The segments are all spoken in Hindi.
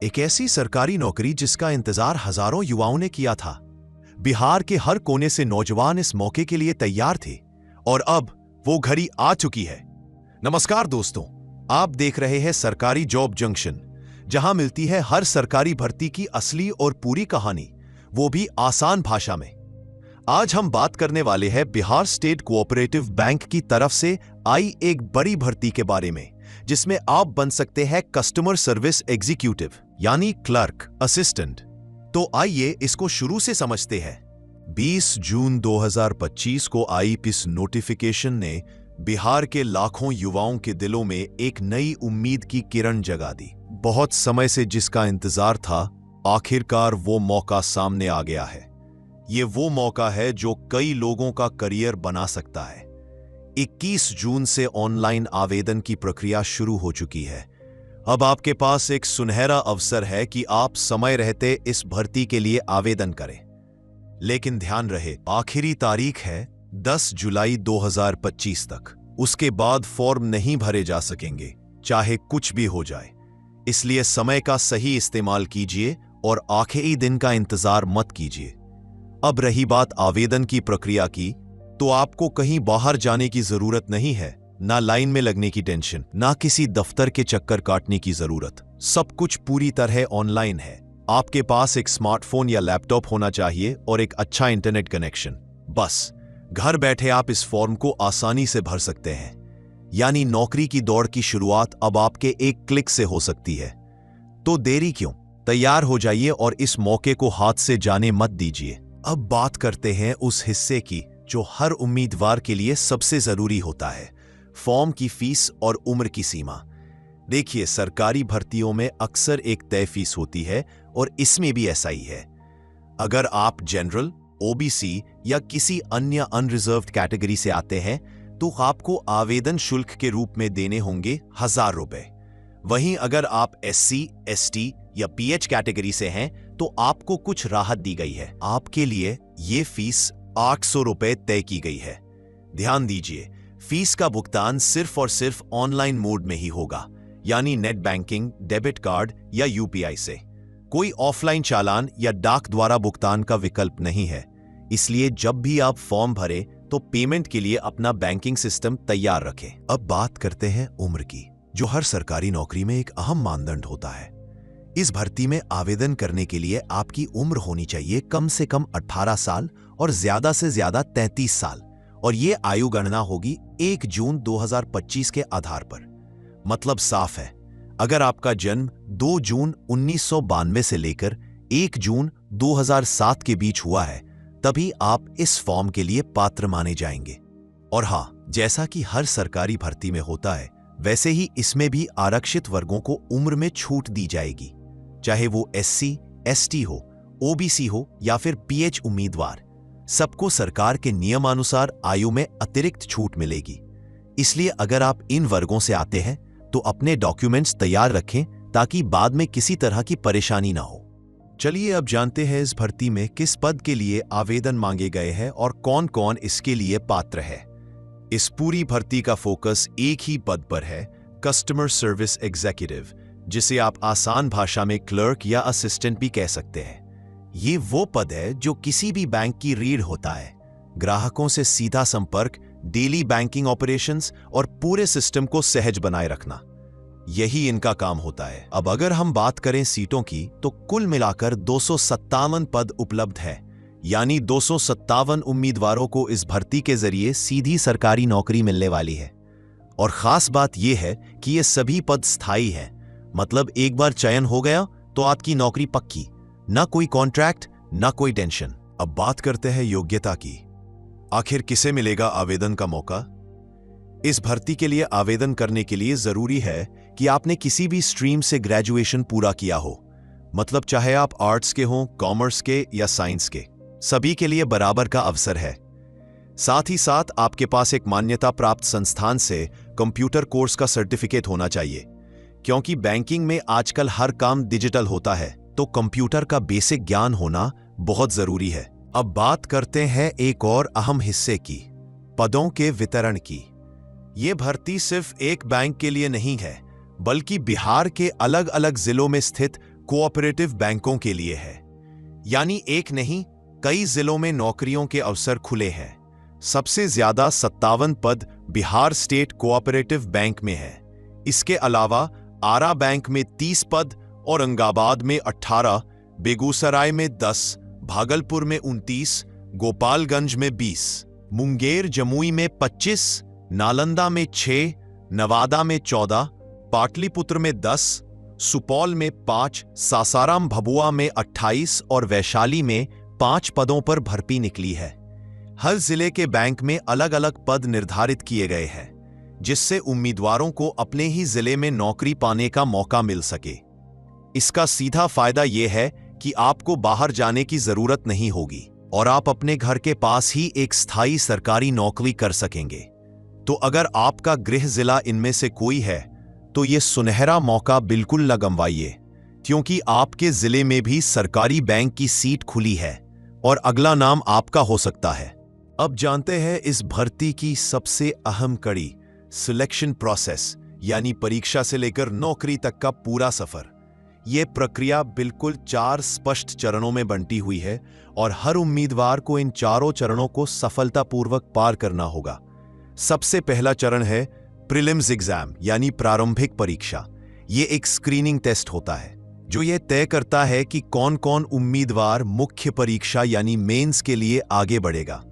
एक ऐसी सरकारी नौकरी जिसका इंतजार हजारों युवाओं ने किया था। बिहार के हर कोने से नौजवान इस मौके के लिए तैयार थे और अब वो घड़ी आ चुकी है। नमस्कार दोस्तों, आप देख रहे हैं सरकारी जॉब जंक्शन, जहां मिलती है हर सरकारी भर्ती की असली और पूरी कहानी, वो भी आसान भाषा में। आज हम बात करने वाले हैं बिहार स्टेट कोऑपरेटिव बैंक की तरफ से आई एक बड़ी भर्ती के बारे में, जिसमें आप बन सकते हैं कस्टमर सर्विस एग्जीक्यूटिव यानी क्लर्क असिस्टेंट। तो आइए इसको शुरू से समझते हैं। 20 जून 2025 को आई इस नोटिफिकेशन ने बिहार के लाखों युवाओं के दिलों में एक नई उम्मीद की किरण जगा दी। बहुत समय से जिसका इंतजार था, आखिरकार वो मौका सामने आ गया है। ये वो मौका है जो कई लोगों का करियर बना सकता है। 21 जून से ऑनलाइन आवेदन की प्रक्रिया शुरू हो चुकी है। अब आपके पास एक सुनहरा अवसर है कि आप समय रहते इस भर्ती के लिए आवेदन करें। लेकिन ध्यान रहे, आखिरी तारीख है 10 जुलाई 2025 तक। उसके बाद फॉर्म नहीं भरे जा सकेंगे, चाहे कुछ भी हो जाए। इसलिए समय का सही इस्तेमाल कीजिए और आखिरी दिन का इंतजार मत कीजिए। अब रही बात आवेदन की प्रक्रिया की, तो आपको कहीं बाहर जाने की जरूरत नहीं है। ना लाइन में लगने की टेंशन, ना किसी दफ्तर के चक्कर काटने की जरूरत। सब कुछ पूरी तरह ऑनलाइन है। आपके पास एक स्मार्टफोन या लैपटॉप होना चाहिए और एक अच्छा इंटरनेट कनेक्शन। बस घर बैठे आप इस फॉर्म को आसानी से भर सकते हैं। यानी नौकरी की दौड़ की शुरुआत अब आपके एक क्लिक से हो सकती है। तो देरी क्यों? तैयार हो जाइए और इस मौके को हाथ से जाने मत दीजिए। अब बात करते हैं उस हिस्से की जो हर उम्मीदवार के लिए सबसे जरूरी होता है, फॉर्म की फीस और उम्र की सीमा। देखिए, सरकारी भर्तियों में अक्सर एक तय फीस होती है और इसमें भी ऐसा ही है। अगर आप जनरल, ओबीसी या किसी अन्य अनरिजर्व्ड कैटेगरी से आते हैं तो आपको आवेदन शुल्क के रूप में देने होंगे 1000 रुपए। वहीं अगर आप एससी, एसटी या पीएच कैटेगरी से हैं तो आपको कुछ राहत दी गई है। आपके लिए ये फीस 800 रुपए तय की गई है। ध्यान दीजिए, फीस का भुगतान सिर्फ और सिर्फ ऑनलाइन मोड में ही होगा, यानी नेट बैंकिंग, डेबिट कार्ड या यूपीआई से। कोई ऑफलाइन चालान या डाक द्वारा भुगतान का विकल्प नहीं है। इसलिए जब भी आप फॉर्म भरें तो पेमेंट के लिए अपना बैंकिंग सिस्टम तैयार रखें। अब बात करते हैं उम्र की, जो हर सरकारी नौकरी में एक अहम मानदंड होता है। इस भर्ती में आवेदन करने के लिए आपकी उम्र होनी चाहिए कम से कम 18 साल और ज्यादा से ज्यादा 33 साल, और ये आयु गणना होगी 1 जून 2025 के आधार पर। मतलब साफ है, अगर आपका जन्म 2 जून 1992 से लेकर 1 जून 2007 के बीच हुआ है, तभी आप इस फॉर्म के लिए पात्र माने जाएंगे। और हाँ, जैसा कि हर सरकारी भर्ती में होता है, वैसे ही इसमें भी आरक्षित वर्गों को उम्र में छूट दी जाएगी, चाहे वो एससी, एसटी हो, ओबीसी हो या फिर पीएच उम्मीदवार। सबको सरकार के नियमानुसार आयु में अतिरिक्त छूट मिलेगी। इसलिए अगर आप इन वर्गों से आते हैं तो अपने डॉक्यूमेंट्स तैयार रखें ताकि बाद में किसी तरह की परेशानी ना हो। चलिए अब जानते हैं इस भर्ती में किस पद के लिए आवेदन मांगे गए हैं और कौन कौन इसके लिए पात्र है। इस पूरी भर्ती का फोकस एक ही पद पर है, कस्टमर सर्विस एग्जीक्यूटिव, जिसे आप आसान भाषा में क्लर्क या असिस्टेंट भी कह सकते हैं। ये वो पद है जो किसी भी बैंक की रीढ़ होता है। ग्राहकों से सीधा संपर्क, डेली बैंकिंग ऑपरेशंस और पूरे सिस्टम को सहज बनाए रखना, यही इनका काम होता है। अब अगर हम बात करें सीटों की, तो कुल मिलाकर 257 पद उपलब्ध है। यानी 257 उम्मीदवारों को इस भर्ती के जरिए सीधी सरकारी नौकरी मिलने वाली है। और खास बात यह है कि ये सभी पद स्थायी हैं। मतलब एक बार चयन हो गया तो आपकी नौकरी पक्की, ना कोई कॉन्ट्रैक्ट, ना कोई टेंशन। अब बात करते हैं योग्यता की। आखिर किसे मिलेगा आवेदन का मौका? इस भर्ती के लिए आवेदन करने के लिए जरूरी है कि आपने किसी भी स्ट्रीम से ग्रेजुएशन पूरा किया हो। मतलब चाहे आप आर्ट्स के हों, कॉमर्स के या साइंस के, सभी के लिए बराबर का अवसर है। साथ ही साथ आपके पास एक मान्यता प्राप्त संस्थान से कंप्यूटर कोर्स का सर्टिफिकेट होना चाहिए, क्योंकि बैंकिंग में आजकल हर काम डिजिटल होता है, तो कंप्यूटर का बेसिक ज्ञान होना बहुत जरूरी है। अब बात करते हैं एक और अहम हिस्से की, पदों के वितरण की। ये भर्ती सिर्फ एक बैंक के लिए नहीं है, बल्कि बिहार के अलग अलग जिलों में स्थित कोऑपरेटिव बैंकों के लिए है। यानी एक नहीं, कई जिलों में नौकरियों के अवसर खुले हैं। सबसे ज्यादा 57 पद बिहार स्टेट कोऑपरेटिव बैंक में है। इसके अलावा आरा बैंक में 30 पद, औरंगाबाद में 18, बेगूसराय में 10, भागलपुर में 29, गोपालगंज में 20, मुंगेर जमुई में 25, नालंदा में 6, नवादा में 14, पाटलिपुत्र में 10, सुपौल में 5, सासाराम भभुआ में 28 और वैशाली में 5 पदों पर भर्ती निकली है। हर जिले के बैंक में अलग अलग पद निर्धारित किए गए हैं, जिससे उम्मीदवारों को अपने ही जिले में नौकरी पाने का मौका मिल सके। इसका सीधा फायदा यह है कि आपको बाहर जाने की जरूरत नहीं होगी और आप अपने घर के पास ही एक स्थायी सरकारी नौकरी कर सकेंगे। तो अगर आपका गृह जिला इनमें से कोई है तो यह सुनहरा मौका बिल्कुल न गंवाइए, क्योंकि आपके जिले में भी सरकारी बैंक की सीट खुली है और अगला नाम आपका हो सकता है। अब जानते हैं इस भर्ती की सबसे अहम कड़ी, सिलेक्शन प्रोसेस, यानी परीक्षा से लेकर नौकरी तक का पूरा सफर। यह प्रक्रिया बिल्कुल 4 स्पष्ट चरणों में बंटी हुई है और हर उम्मीदवार को इन चारों चरणों को सफलतापूर्वक पार करना होगा। सबसे पहला चरण है प्रीलिम्स एग्जाम, यानी प्रारंभिक परीक्षा। यह एक स्क्रीनिंग टेस्ट होता है जो यह तय करता है कि कौन कौन उम्मीदवार मुख्य परीक्षा यानी मेंस के लिए आगे बढ़ेगा।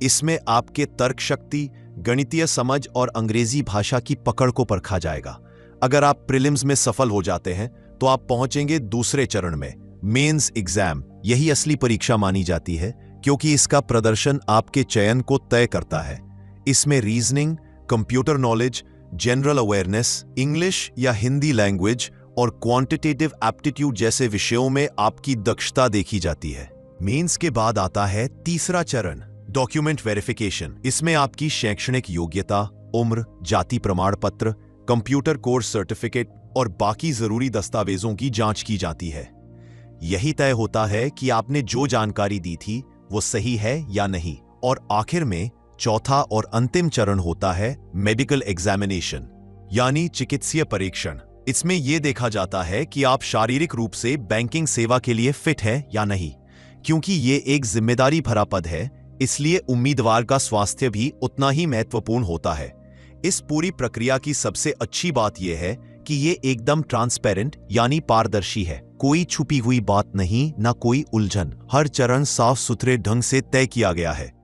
इसमें आपके तर्क शक्ति, गणितीय समझ और अंग्रेजी भाषा की पकड़ को परखा जाएगा। अगर आप प्रीलिम्स में सफल हो जाते हैं तो आप पहुंचेंगे दूसरे चरण में, मेंस एग्जाम। यही असली परीक्षा मानी जाती है, क्योंकि इसका प्रदर्शन आपके चयन को तय करता है। इसमें reasoning, computer knowledge, general awareness, English या हिंदी लैंग्वेज और क्वांटिटेटिव एप्टीट्यूड जैसे विषयों में आपकी दक्षता देखी जाती है। मेंस के बाद आता है तीसरा चरण, डॉक्यूमेंट वेरिफिकेशन। इसमें आपकी शैक्षणिक योग्यता, उम्र, जाति प्रमाण पत्र, कंप्यूटर कोर्स सर्टिफिकेट और बाकी जरूरी दस्तावेजों की जांच की जाती है। यही तय होता है कि आपने जो जानकारी दी थी वो सही है या नहीं। और आखिर में चौथा और अंतिम चरण होता है मेडिकल एग्जामिनेशन, यानी चिकित्सीय परीक्षण। इसमें यह देखा जाता है कि आप शारीरिक रूप से बैंकिंग सेवा के लिए फिट है या नहीं। क्योंकि ये एक जिम्मेदारी भरा पद है, इसलिए उम्मीदवार का स्वास्थ्य भी उतना ही महत्वपूर्ण होता है। इस पूरी प्रक्रिया की सबसे अच्छी बात यह है कि ये एकदम ट्रांसपेरेंट यानी पारदर्शी है। कोई छुपी हुई बात नहीं, ना कोई उलझन। हर चरण साफ सुथरे ढंग से तय किया गया है।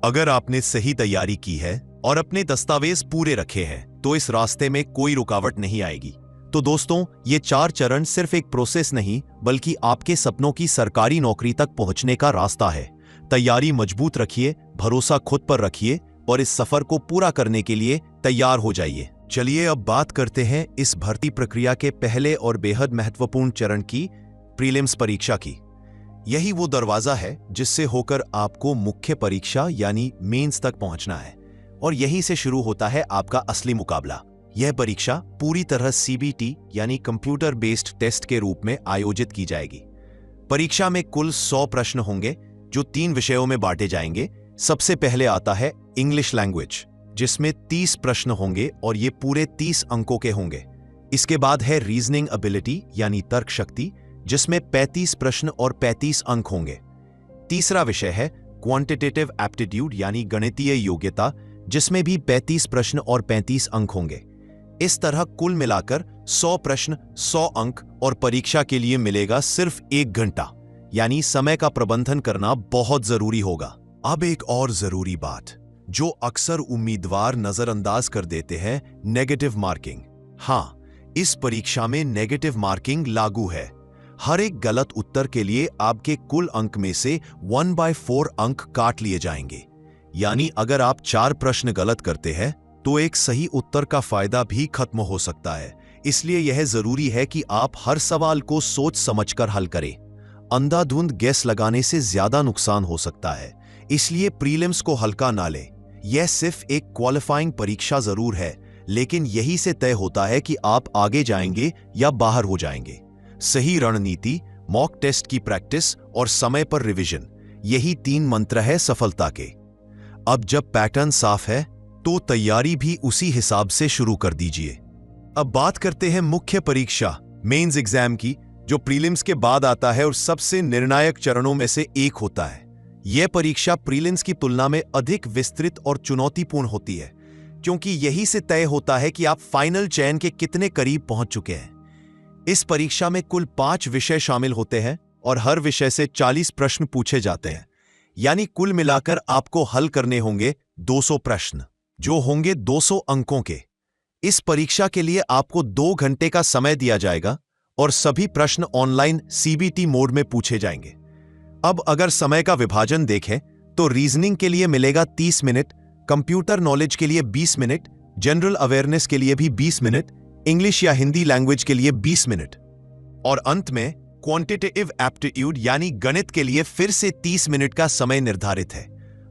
अगर आपने सही तैयारी की है और अपने दस्तावेज पूरे रखे हैं तो इस रास्ते में कोई रुकावट नहीं आएगी। तो दोस्तों, ये 4 चरण सिर्फ एक प्रोसेस नहीं, बल्कि आपके सपनों की सरकारी नौकरी तक पहुंचने का रास्ता है। तैयारी मजबूत रखिए, भरोसा खुद पर रखिए और इस सफर को पूरा करने के लिए तैयार हो जाइए। चलिए अब बात करते हैं इस भर्ती प्रक्रिया के पहले और बेहद महत्वपूर्ण चरण की, प्रीलिम्स परीक्षा की। यही वो दरवाजा है जिससे होकर आपको मुख्य परीक्षा यानी मेंस तक पहुंचना है और यहीं से शुरू होता है आपका असली मुकाबला। यह परीक्षा पूरी तरह सीबीटी यानी कंप्यूटर बेस्ड टेस्ट के रूप में आयोजित की जाएगी। परीक्षा में कुल 100 प्रश्न होंगे जो 3 विषयों में बांटे जाएंगे। सबसे पहले आता है इंग्लिश लैंग्वेज, जिसमें 30 प्रश्न होंगे और ये पूरे 30 अंकों के होंगे। इसके बाद है रीजनिंग एबिलिटी यानी तर्क शक्ति, जिसमें 35 प्रश्न और 35 अंक होंगे। तीसरा विषय है क्वांटिटेटिव एप्टीट्यूड यानी गणितीय योग्यता, जिसमें भी 35 प्रश्न और 35 अंक होंगे। इस तरह कुल मिलाकर 100 प्रश्न, 100 अंक और परीक्षा के लिए मिलेगा सिर्फ 1 घंटा। यानी समय का प्रबंधन करना बहुत जरूरी होगा। अब एक और जरूरी बात जो अक्सर उम्मीदवार नजरअंदाज कर देते हैं, नेगेटिव मार्किंग। हाँ, इस परीक्षा में नेगेटिव मार्किंग लागू है। हर एक गलत उत्तर के लिए आपके कुल अंक में से 1/4 अंक काट लिए जाएंगे। यानी अगर आप 4 प्रश्न गलत करते हैं तो एक सही उत्तर का फायदा भी खत्म हो सकता है। इसलिए यह जरूरी है कि आप हर सवाल को सोच समझकर हल करें। अंधाधुंध गैस लगाने से ज्यादा नुकसान हो सकता है, इसलिए प्रीलिम्स को हल्का ना लें। यह सिर्फ एक क्वालिफाइंग परीक्षा जरूर है, लेकिन यही से तय होता है कि आप आगे जाएंगे या बाहर हो जाएंगे। सही रणनीति, मॉक टेस्ट की प्रैक्टिस और समय पर रिवीजन, यही 3 मंत्र है सफलता के। अब जब पैटर्न साफ है तो तैयारी भी उसी हिसाब से शुरू कर दीजिए। अब बात करते हैं मुख्य परीक्षा मेंस एग्जाम की, जो प्रीलिम्स के बाद आता है और सबसे निर्णायक चरणों में से एक होता है। यह परीक्षा प्रीलिम्स की तुलना में अधिक विस्तृत और चुनौतीपूर्ण होती है, क्योंकि यही से तय होता है कि आप फाइनल चयन के कितने करीब पहुंच चुके हैं। इस परीक्षा में कुल 5 विषय शामिल होते हैं और हर विषय से 40 प्रश्न पूछे जाते हैं, यानी कुल मिलाकर आपको हल करने होंगे 200 प्रश्न, जो होंगे 200 अंकों के। इस परीक्षा के लिए आपको 2 घंटे का समय दिया जाएगा और सभी प्रश्न ऑनलाइन सीबीटी मोड में पूछे जाएंगे। अब अगर समय का विभाजन देखें तो रीजनिंग के लिए मिलेगा 30 मिनट, कंप्यूटर नॉलेज के लिए 20 मिनट, जनरल अवेयरनेस के लिए भी 20 मिनट, इंग्लिश या हिंदी लैंग्वेज के लिए 20 मिनट और अंत में क्वांटिटेटिव एप्टीट्यूड यानी गणित के लिए फिर से 30 मिनट का समय निर्धारित है।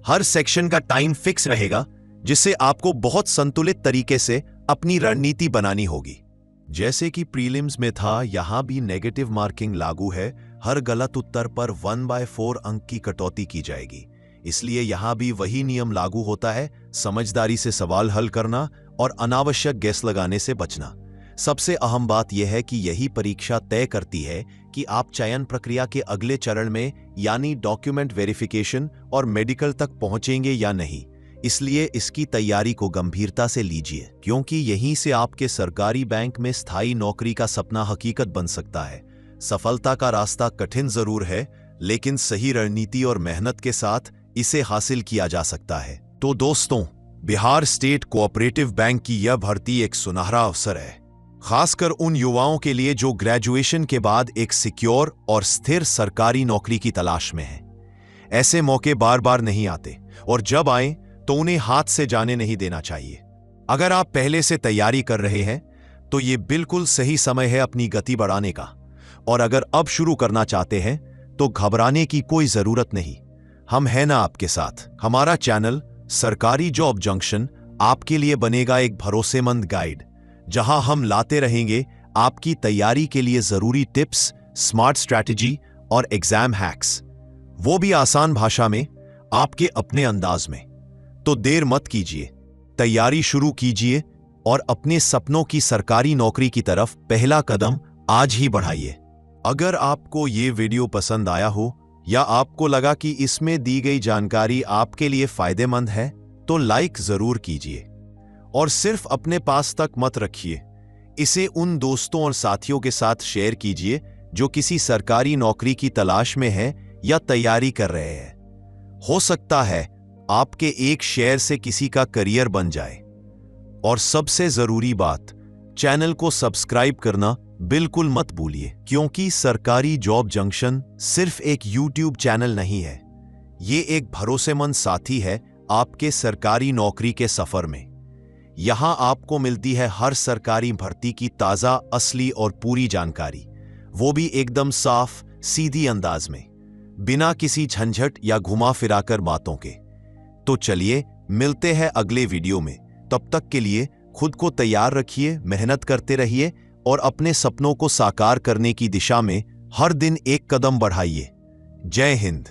हर सेक्शन का टाइम फिक्स रहेगा, जिससे आपको बहुत संतुलित तरीके से अपनी रणनीति बनानी होगी। जैसे कि प्रीलिम्स में था, यहां भी नेगेटिव मार्किंग लागू है। हर गलत उत्तर पर 1/4 अंक की कटौती की जाएगी। इसलिए यहां भी वही नियम लागू होता है, समझदारी से सवाल हल करना और अनावश्यक गेस लगाने से बचना। सबसे अहम बात यह है कि यही परीक्षा तय करती है कि आप चयन प्रक्रिया के अगले चरण में यानी डॉक्यूमेंट वेरिफिकेशन और मेडिकल तक पहुंचेंगे या नहीं। इसलिए इसकी तैयारी को गंभीरता से लीजिए, क्योंकि यहीं से आपके सरकारी बैंक में स्थायी नौकरी का सपना हकीकत बन सकता है। सफलता का रास्ता कठिन जरूर है, लेकिन सही रणनीति और मेहनत के साथ इसे हासिल किया जा सकता है। तो दोस्तों, बिहार स्टेट कोऑपरेटिव बैंक की यह भर्ती एक सुनहरा अवसर है, खासकर उन युवाओं के लिए जो ग्रेजुएशन के बाद एक सिक्योर और स्थिर सरकारी नौकरी की तलाश में हैं। ऐसे मौके बार बार नहीं आते और जब आए तो उन्हें हाथ से जाने नहीं देना चाहिए। अगर आप पहले से तैयारी कर रहे हैं तो ये बिल्कुल सही समय है अपनी गति बढ़ाने का, और अगर अब शुरू करना चाहते हैं तो घबराने की कोई जरूरत नहीं। हम हैं ना आपके साथ। हमारा चैनल सरकारी जॉब जंक्शन आपके लिए बनेगा एक भरोसेमंद गाइड, जहां हम लाते रहेंगे आपकी तैयारी के लिए जरूरी टिप्स, स्मार्ट स्ट्रैटेजी और एग्जाम हैक्स, वो भी आसान भाषा में, आपके अपने अंदाज में। तो देर मत कीजिए, तैयारी शुरू कीजिए और अपने सपनों की सरकारी नौकरी की तरफ पहला कदम आज ही बढ़ाइए। अगर आपको ये वीडियो पसंद आया हो या आपको लगा कि इसमें दी गई जानकारी आपके लिए फायदेमंद है, तो लाइक जरूर कीजिए और सिर्फ अपने पास तक मत रखिए। इसे उन दोस्तों और साथियों के साथ शेयर कीजिए जो किसी सरकारी नौकरी की तलाश में हैं या तैयारी कर रहे हैं। हो सकता है आपके एक शेयर से किसी का करियर बन जाए। और सबसे जरूरी बात, चैनल को सब्सक्राइब करना बिल्कुल मत भूलिए, क्योंकि सरकारी जॉब जंक्शन सिर्फ एक यूट्यूब चैनल नहीं है, ये एक भरोसेमंद साथी है आपके सरकारी नौकरी के सफर में। यहां आपको मिलती है हर सरकारी भर्ती की ताजा, असली और पूरी जानकारी, वो भी एकदम साफ सीधी अंदाज में, बिना किसी झंझट या घुमा फिराकर बातों के। तो चलिए मिलते हैं अगले वीडियो में। तब तक के लिए खुद को तैयार रखिए, मेहनत करते रहिए और अपने सपनों को साकार करने की दिशा में हर दिन एक कदम बढ़ाइए। जय हिंद।